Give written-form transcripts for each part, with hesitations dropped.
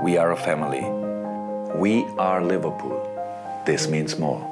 We are a family. We are Liverpool. This means more.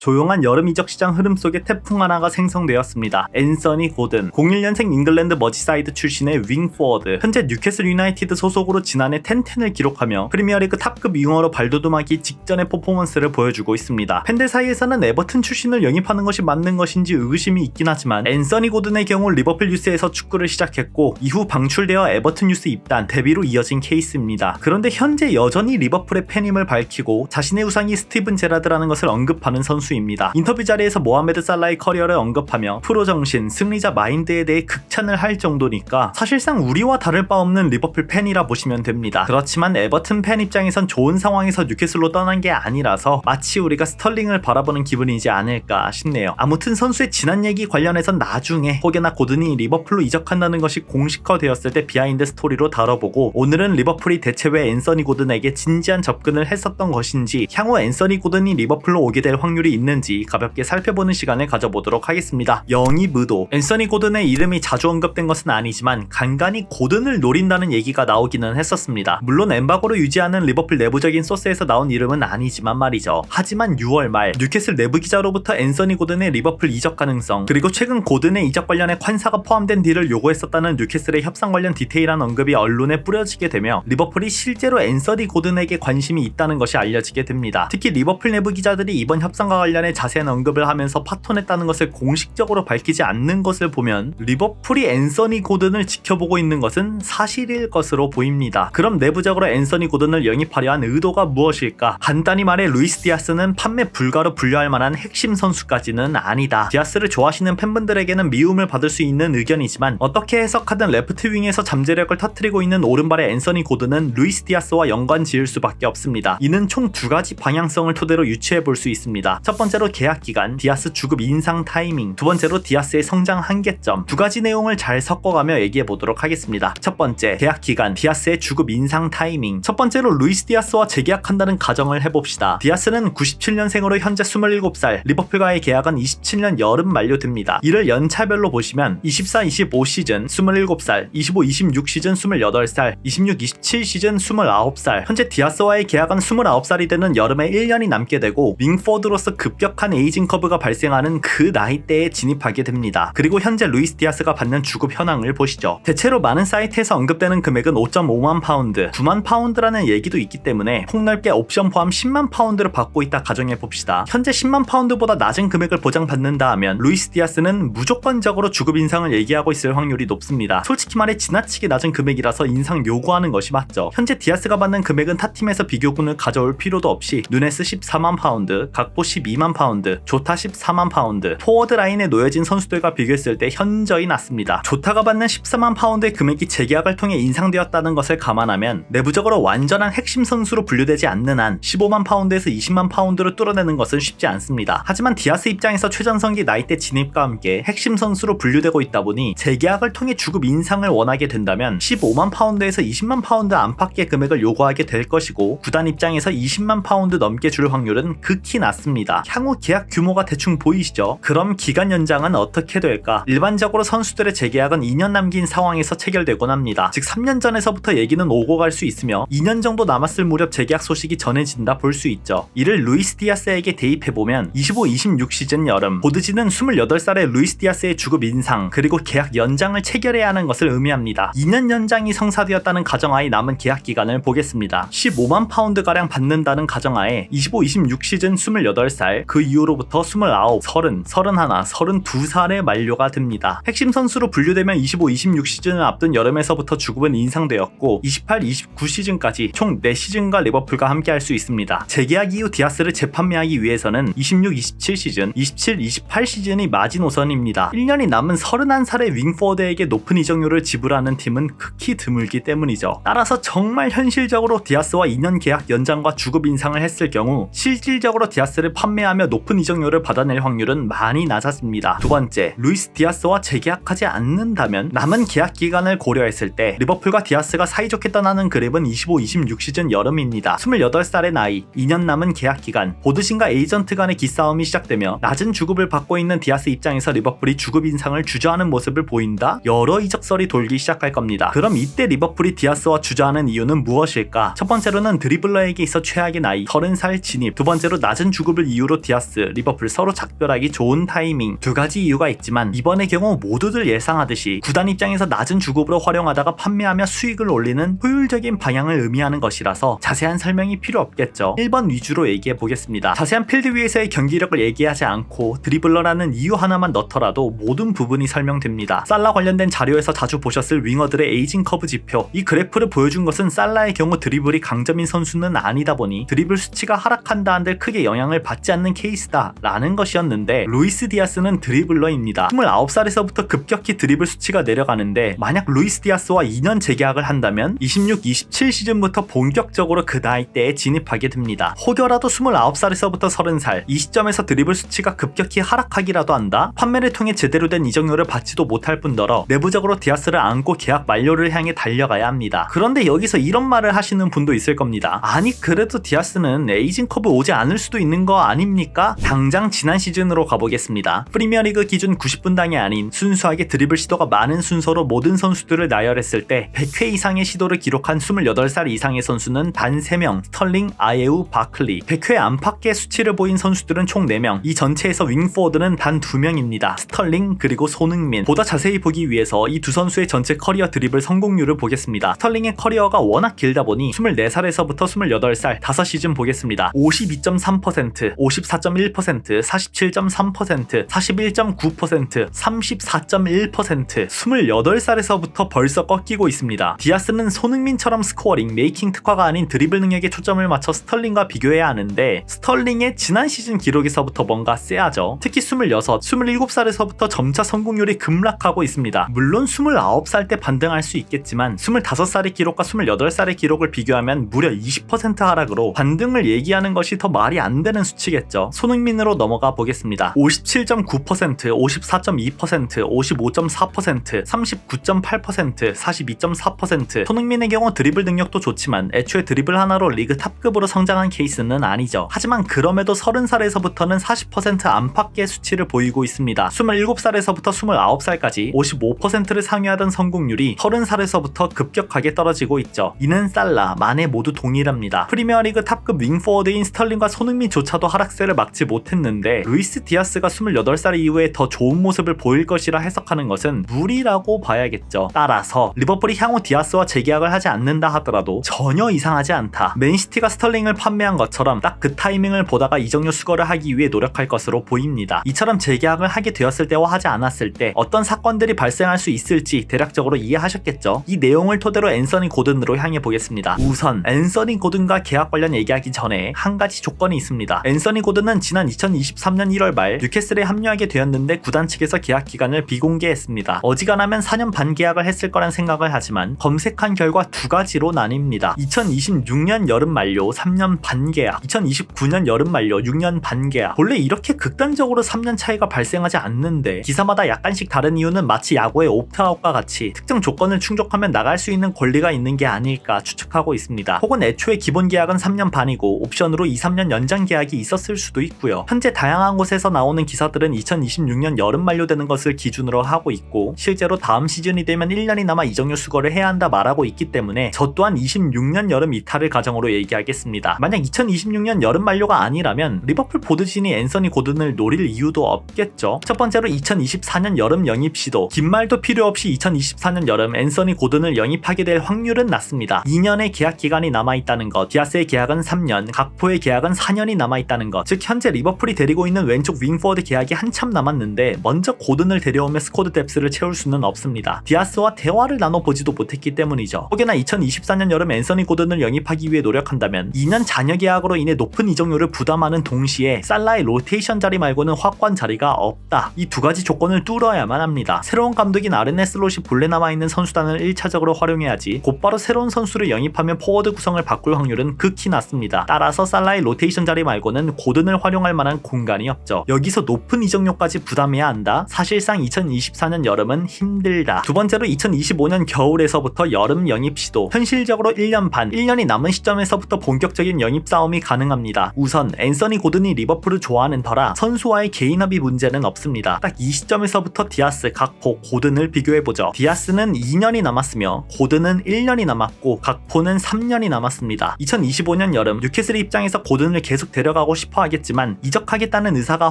조용한 여름 이적 시장 흐름 속에 태풍 하나가 생성되었습니다. 앤서니 고든, 01년생 잉글랜드 머지사이드 출신의 윙포워드, 현재 뉴캐슬 유나이티드 소속으로 지난해 10-10을 기록하며 프리미어리그 탑급 윙어로 발돋움하기 직전의 퍼포먼스를 보여주고 있습니다. 팬들 사이에서는 에버튼 출신을 영입하는 것이 맞는 것인지 의구심이 있긴 하지만 앤서니 고든의 경우 리버풀 유스에서 축구를 시작했고 이후 방출되어 에버튼 유스 입단, 데뷔로 이어진 케이스입니다. 그런데 현재 여전히 리버풀의 팬임을 밝히고 자신의 우상이 스티븐 제라드라는 것을 언급하는 선수 입니다. 인터뷰 자리에서 모하메드 살라의 커리어를 언급하며 프로 정신, 승리자 마인드에 대해 극찬을 할 정도니까 사실상 우리와 다를 바 없는 리버풀 팬이라 보시면 됩니다. 그렇지만 에버튼 팬 입장에선 좋은 상황에서 뉴캐슬로 떠난 게 아니라서 마치 우리가 스털링을 바라보는 기분이지 않을까 싶네요. 아무튼 선수의 지난 얘기 관련해선 나중에 혹여나 고든이 리버풀로 이적한다는 것이 공식화되었을 때 비하인드 스토리로 다뤄보고, 오늘은 리버풀이 대체 왜 앤서니 고든에게 진지한 접근을 했었던 것인지, 향후 앤서니 고든이 리버풀로 오게 될 확률이 있는지 가볍게 살펴보는 시간을 가져보도록 하겠습니다. 영입 의도. 앤서니 고든의 이름이 자주 언급된 것은 아니지만 간간히 고든을 노린다는 얘기가 나오기는 했었습니다. 물론 엠바고로 유지하는 리버풀 내부적인 소스에서 나온 이름은 아니지만 말이죠. 하지만 6월 말 뉴캐슬 내부 기자로부터 앤서니 고든의 리버풀 이적 가능성, 그리고 최근 고든의 이적 관련해 환사가 포함된 딜을 요구했었다는 뉴캐슬의 협상 관련 디테일한 언급이 언론에 뿌려지게 되며 리버풀이 실제로 앤서니 고든에게 관심이 있다는 것이 알려지게 됩니다. 특히 리버풀 내부 기자들이 이번 협상과 관련해 자세한 언급을 하면서 파토냈다는 것을 공식적으로 밝히지 않는 것을 보면 리버풀이 앤서니 고든을 지켜보고 있는 것은 사실일 것으로 보입니다. 그럼 내부적으로 앤서니 고든을 영입하려 한 의도가 무엇일까? 간단히 말해 루이스 디아스는 판매 불가로 분류할 만한 핵심 선수까지는 아니다. 디아스를 좋아하시는 팬분들에게는 미움을 받을 수 있는 의견이지만 어떻게 해석하든 레프트 윙에서 잠재력을 터뜨리고 있는 오른발의 앤서니 고든은 루이스 디아스와 연관 지을 수밖에 없습니다. 이는 총 두 가지 방향성을 토대로 유추해 볼 수 있습니다. 첫 번째로 계약 기간, 디아스 주급 인상 타이밍, 두 번째로 디아스의 성장 한계점, 두 가지 내용을 잘 섞어가며 얘기해 보도록 하겠습니다. 첫 번째, 계약 기간, 디아스의 주급 인상 타이밍. 첫 번째로 루이스 디아스와 재계약한다는 가정을 해봅시다. 디아스는 97년생으로 현재 27살, 리버풀과의 계약은 27년 여름 만료됩니다. 이를 연차별로 보시면 24-25 시즌 27살, 25-26 시즌 28살, 26-27 시즌 29살. 현재 디아스와의 계약은 29살이 되는 여름에 1년이 남게 되고 윙포드로서 급격한 에이징 커브가 발생하는 그 나이대에 진입하게 됩니다. 그리고 현재 루이스 디아스가 받는 주급 현황을 보시죠. 대체로 많은 사이트에서 언급되는 금액은 5.5만 파운드, 9만 파운드라는 얘기도 있기 때문에 폭넓게 옵션 포함 10만 파운드를 받고 있다 가정해봅시다. 현재 10만 파운드보다 낮은 금액을 보장받는다 하면 루이스 디아스는 무조건적으로 주급 인상을 얘기하고 있을 확률이 높습니다. 솔직히 말해 지나치게 낮은 금액이라서 인상 요구하는 것이 맞죠. 현재 디아스가 받는 금액은 타팀에서 비교군을 가져올 필요도 없이 누네스 14만 파운드, 각보 12만 파운드, 조타 14만 파운드, 포워드 라인에 놓여진 선수들과 비교했을 때 현저히 낮습니다. 조타가 받는 14만 파운드의 금액이 재계약을 통해 인상되었다는 것을 감안하면 내부적으로 완전한 핵심 선수로 분류되지 않는 한 15만 파운드에서 20만 파운드를 뚫어내는 것은 쉽지 않습니다. 하지만 디아스 입장에서 최전성기 나이대 진입과 함께 핵심 선수로 분류되고 있다 보니 재계약을 통해 주급 인상을 원하게 된다면 15만 파운드에서 20만 파운드 안팎의 금액을 요구하게 될 것이고, 구단 입장에서 20만 파운드 넘게 줄 확률은 극히 낮습니다. 향후 계약 규모가 대충 보이시죠? 그럼 기간 연장은 어떻게 될까? 일반적으로 선수들의 재계약은 2년 남긴 상황에서 체결되곤 합니다. 즉 3년 전에서부터 얘기는 오고 갈 수 있으며 2년 정도 남았을 무렵 재계약 소식이 전해진다 볼 수 있죠. 이를 루이스 디아스에게 대입해보면 25-26 시즌 여름 보드지는 28살의 루이스 디아스의 주급 인상 그리고 계약 연장을 체결해야 하는 것을 의미합니다. 2년 연장이 성사되었다는 가정하에 남은 계약 기간을 보겠습니다. 15만 파운드가량 받는다는 가정하에 25-26 시즌 28살, 그 이후로부터 29, 30, 31, 32살에 만료가 됩니다. 핵심 선수로 분류되면 25-26 시즌을 앞둔 여름에서부터 주급은 인상되었고 28-29 시즌까지 총 4시즌과 리버풀과 함께 할 수 있습니다. 재계약 이후 디아스를 재판매하기 위해서는 26-27 시즌, 27-28 시즌이 마지노선입니다. 1년이 남은 31살의 윙포워드에게 높은 이적료를 지불하는 팀은 극히 드물기 때문이죠. 따라서 정말 현실적으로 디아스와 2년 계약 연장과 주급 인상을 했을 경우 실질적으로 디아스를 판매할 판매하며 높은 이적료를 받아낼 확률은 많이 낮아집니다. 두 번째, 루이스 디아스와 재계약하지 않는다면 남은 계약 기간을 고려했을 때 리버풀과 디아스가 사이좋게 떠나는 그림은 25-26 시즌 여름입니다. 28살의 나이, 2년 남은 계약 기간, 보드신과 에이전트 간의 기싸움이 시작되며 낮은 주급을 받고 있는 디아스 입장에서 리버풀이 주급 인상을 주저하는 모습을 보인다? 여러 이적설이 돌기 시작할 겁니다. 그럼 이때 리버풀이 디아스와 주저하는 이유는 무엇일까? 첫 번째로는 드리블러에게 있어 최악의 나이, 30살 진입. 두 번째로 낮은 주급을 이유로 디아스, 리버풀 서로 작별하기 좋은 타이밍. 두 가지 이유가 있지만 이번의 경우 모두들 예상하듯이 구단 입장에서 낮은 주급으로 활용하다가 판매하며 수익을 올리는 효율적인 방향을 의미하는 것이라서 자세한 설명이 필요 없겠죠. 1번 위주로 얘기해 보겠습니다. 자세한 필드 위에서의 경기력을 얘기하지 않고 드리블러라는 이유 하나만 넣더라도 모든 부분이 설명됩니다. 살라 관련된 자료에서 자주 보셨을 윙어들의 에이징 커브 지표. 이 그래프를 보여준 것은 살라의 경우 드리블이 강점인 선수는 아니다 보니 드리블 수치가 하락한다 한들 크게 영향을 받지 않는 케이스다 라는 것이었는데, 루이스 디아스는 드리블러입니다. 29살에서부터 급격히 드리블 수치가 내려가는데 만약 루이스 디아스와 2년 재계약을 한다면 26-27 시즌부터 본격적으로 그 나이대에 진입하게 됩니다. 혹여라도 29살에서부터 30살 이 시점에서 드리블 수치가 급격히 하락하기라도 한다? 판매를 통해 제대로 된 이적료를 받지도 못할 뿐더러 내부적으로 디아스를 안고 계약 만료를 향해 달려가야 합니다. 그런데 여기서 이런 말을 하시는 분도 있을 겁니다. 아니 그래도 디아스는 에이징 커브 오지 않을 수도 있는 거 아닙니까? 당장 지난 시즌으로 가보겠습니다. 프리미어리그 기준 90분당이 아닌 순수하게 드리블 시도가 많은 순서로 모든 선수들을 나열했을 때 100회 이상의 시도를 기록한 28살 이상의 선수는 단 3명, 스털링, 아예우, 바클리. 100회 안팎의 수치를 보인 선수들은 총 4명, 이 전체에서 윙포워드는 단 2명입니다. 스털링 그리고 손흥민. 보다 자세히 보기 위해서 이 두 선수의 전체 커리어 드리블 성공률을 보겠습니다. 스털링의 커리어가 워낙 길다 보니 24살에서부터 28살 5시즌 보겠습니다. 52.3%, 54.1%, 47.3%, 41.9%, 34.1%, 28살에서부터 벌써 꺾이고 있습니다. 디아스는 손흥민처럼 스코어링, 메이킹 특화가 아닌 드리블 능력에 초점을 맞춰 스털링과 비교해야 하는데 스털링의 지난 시즌 기록에서부터 뭔가 쎄하죠. 특히 26, 27살에서부터 점차 성공률이 급락하고 있습니다. 물론 29살 때 반등할 수 있겠지만 25살의 기록과 28살의 기록을 비교하면 무려 20% 하락으로 반등을 얘기하는 것이 더 말이 안 되는 수치겠죠. 손흥민으로 넘어가 보겠습니다. 57.9%, 54.2%, 55.4%, 39.8%, 42.4%. 손흥민의 경우 드리블 능력도 좋지만 애초에 드리블 하나로 리그 탑급으로 성장한 케이스는 아니죠. 하지만 그럼에도 30살에서부터는 40% 안팎의 수치를 보이고 있습니다. 27살에서부터 29살까지 55%를 상회하던 성공률이 30살에서부터 급격하게 떨어지고 있죠. 이는 살라, 마네 모두 동일합니다. 프리미어리그 탑급 윙포워드인 스털링과 손흥민조차도 하락세를 막지 못했는데 루이스 디아스가 28살 이후에 더 좋은 모습을 보일 것이라 해석하는 것은 무리라고 봐야겠죠. 따라서 리버풀이 향후 디아스와 재계약을 하지 않는다 하더라도 전혀 이상하지 않다. 맨시티가 스털링을 판매한 것처럼 딱 그 타이밍을 보다가 이적료 수거를 하기 위해 노력할 것으로 보입니다. 이처럼 재계약을 하게 되었을 때와 하지 않았을 때 어떤 사건들이 발생할 수 있을지 대략적으로 이해하셨겠죠. 이 내용을 토대로 앤서니 고든으로 향해 보겠습니다. 우선 앤서니 고든과 계약 관련 얘기하기 전에 한 가지 조건이 있습니다. 앤서니 고든은 지난 2023년 1월 말 뉴캐슬에 합류하게 되었는데 구단 측에서 계약 기간을 비공개했습니다. 어지간하면 4년 반 계약을 했을 거란 생각을 하지만 검색한 결과 두 가지로 나뉩니다. 2026년 여름 만료 3년 반 계약, 2029년 여름 만료 6년 반 계약. 원래 이렇게 극단적으로 3년 차이가 발생하지 않는데 기사마다 약간씩 다른 이유는 마치 야구의 옵트아웃과 같이 특정 조건을 충족하면 나갈 수 있는 권리가 있는 게 아닐까 추측하고 있습니다. 혹은 애초에 기본 계약은 3년 반이고 옵션으로 2-3년 연장 계약이 있었을 수도 있고요. 현재 다양한 곳에서 나오는 기사들은 2026년 여름 만료되는 것을 기준으로 하고 있고 실제로 다음 시즌이 되면 1년이 남아 이적료 수거를 해야 한다 말하고 있기 때문에 저 또한 26년 여름 이탈을 가정으로 얘기하겠습니다. 만약 2026년 여름 만료가 아니라면 리버풀 보드진이 앤서니 고든을 노릴 이유도 없겠죠. 첫 번째로 2024년 여름 영입 시도. 긴 말도 필요 없이 2024년 여름 앤서니 고든을 영입하게 될 확률은 낮습니다. 2년의 계약 기간이 남아있다는 것, 디아스의 계약은 3년, 각포의 계약은 4년이 남아있다는 것. 즉 현재 리버풀이 데리고 있는 왼쪽 윙포워드 계약이 한참 남았는데 먼저 고든을 데려오며 스쿼드 뎁스를 채울 수는 없습니다. 디아스와 대화를 나눠보지도 못했기 때문이죠. 혹여나 2024년 여름 앤서니 고든을 영입하기 위해 노력한다면 2년 잔여 계약으로 인해 높은 이적료를 부담하는 동시에 살라의 로테이션 자리 말고는 확고한 자리가 없다. 이 두 가지 조건을 뚫어야만 합니다. 새로운 감독인 아르네 슬롯이 본래 남아있는 선수단을 1차적으로 활용해야지 곧바로 새로운 선수를 영입하면 포워드 구성을 바꿀 확률은 극히 낮습니다. 따라서 살라의 로테이션 자리 말고는 고든 고든을 활용할 만한 공간이 없죠. 여기서 높은 이적료까지 부담해야 한다? 사실상 2024년 여름은 힘들다. 두 번째로 2025년 겨울에서부터 여름 영입 시도. 현실적으로 1년 반, 1년이 남은 시점에서부터 본격적인 영입 싸움이 가능합니다. 우선 앤서니 고든이 리버풀을 좋아하는 터라 선수와의 개인 합의 문제는 없습니다. 딱 이 시점에서부터 디아스, 각포, 고든을 비교해보죠. 디아스는 2년이 남았으며 고든은 1년이 남았고 각포는 3년이 남았습니다. 2025년 여름 뉴캐슬 입장에서 고든을 계속 데려가고 싶어 하겠지만 이적하겠다는 의사가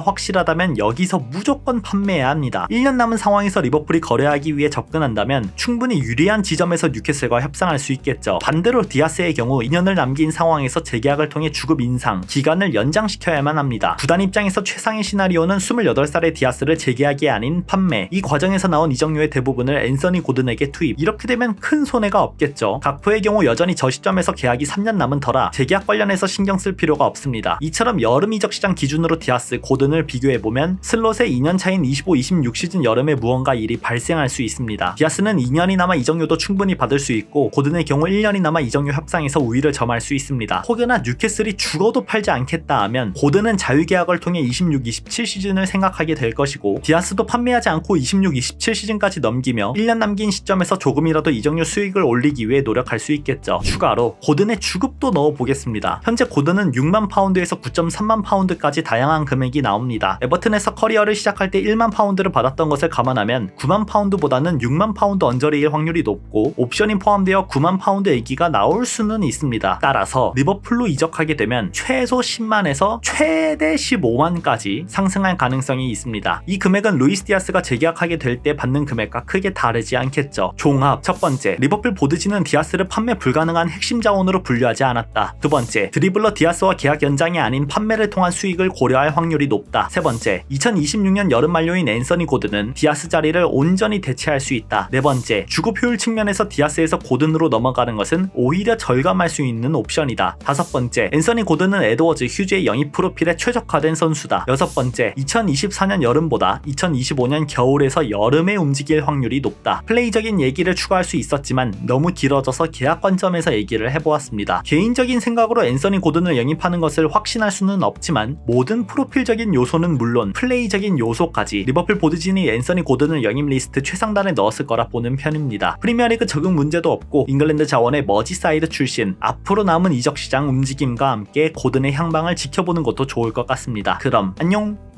확실하다면 여기서 무조건 판매해야 합니다. 1년 남은 상황에서 리버풀이 거래하기 위해 접근한다면 충분히 유리한 지점에서 뉴캐슬과 협상할 수 있겠죠. 반대로 디아스의 경우 2년을 남긴 상황에서 재계약을 통해 주급 인상, 기간을 연장시켜야만 합니다. 구단 입장에서 최상의 시나리오는 28살의 디아스를 재계약이 아닌 판매, 이 과정에서 나온 이적료의 대부분을 앤서니 고든에게 투입. 이렇게 되면 큰 손해가 없겠죠. 각포의 경우 여전히 저 시점에서 계약이 3년 남은 터라 재계약 관련해서 신경 쓸 필요가 없습니다. 이처럼 여름 이적 시장 기준으로 디아스, 고든을 비교해보면 슬롯의 2년 차인 25-26 시즌 여름에 무언가 일이 발생할 수 있습니다. 디아스는 2년이 남아 이적료도 충분히 받을 수 있고 고든의 경우 1년이 남아 이적료 협상에서 우위를 점할 수 있습니다. 혹여나 뉴캐슬이 죽어도 팔지 않겠다 하면 고든은 자유계약을 통해 26-27 시즌을 생각하게 될 것이고 디아스도 판매하지 않고 26-27 시즌까지 넘기며 1년 남긴 시점에서 조금이라도 이적료 수익을 올리기 위해 노력할 수 있겠죠. 추가로 고든의 주급도 넣어보겠습니다. 현재 고든은 6만 파운드에서 9.3만 파운드까지 다양한 금액이 나옵니다. 에버튼에서 커리어를 시작할 때 1만 파운드를 받았던 것을 감안하면 9만 파운드보다는 6만 파운드 언저리일 확률이 높고 옵션이 포함되어 9만 파운드 얘기가 나올 수는 있습니다. 따라서 리버풀로 이적하게 되면 최소 10만에서 최대 15만까지 상승할 가능성이 있습니다. 이 금액은 루이스 디아스가 재계약하게 될 때 받는 금액과 크게 다르지 않겠죠. 종합. 첫 번째, 리버풀 보드지는 디아스를 판매 불가능한 핵심 자원으로 분류하지 않았다. 두 번째, 드리블러 디아스와 계약 연장이 아닌 판매를 통한 수익을 고려할 확률이 높다. 세 번째, 2026년 여름 만료인 앤서니 고든은 디아스 자리를 온전히 대체할 수 있다. 네 번째, 주급 효율 측면에서 디아스에서 고든으로 넘어가는 것은 오히려 절감할 수 있는 옵션이다. 다섯 번째, 앤서니 고든은 에드워즈, 휴즈의 영입 프로필에 최적화된 선수다. 여섯 번째, 2024년 여름보다 2025년 겨울에서 여름에 움직일 확률이 높다. 플레이적인 얘기를 추가할 수 있었지만 너무 길어져서 계약 관점에서 얘기를 해보았습니다. 개인적인 생각으로 앤서니 고든을 영입하는 것을 확신할 수는 없지만 모든 프로필적인 요소는 물론 플레이적인 요소까지 리버풀 보드진이 앤서니 고든을 영입 리스트 최상단에 넣었을 거라 보는 편입니다. 프리미어리그 적응 문제도 없고 잉글랜드 자원의 머지사이드 출신, 앞으로 남은 이적 시장 움직임과 함께 고든의 향방을 지켜보는 것도 좋을 것 같습니다. 그럼 안녕!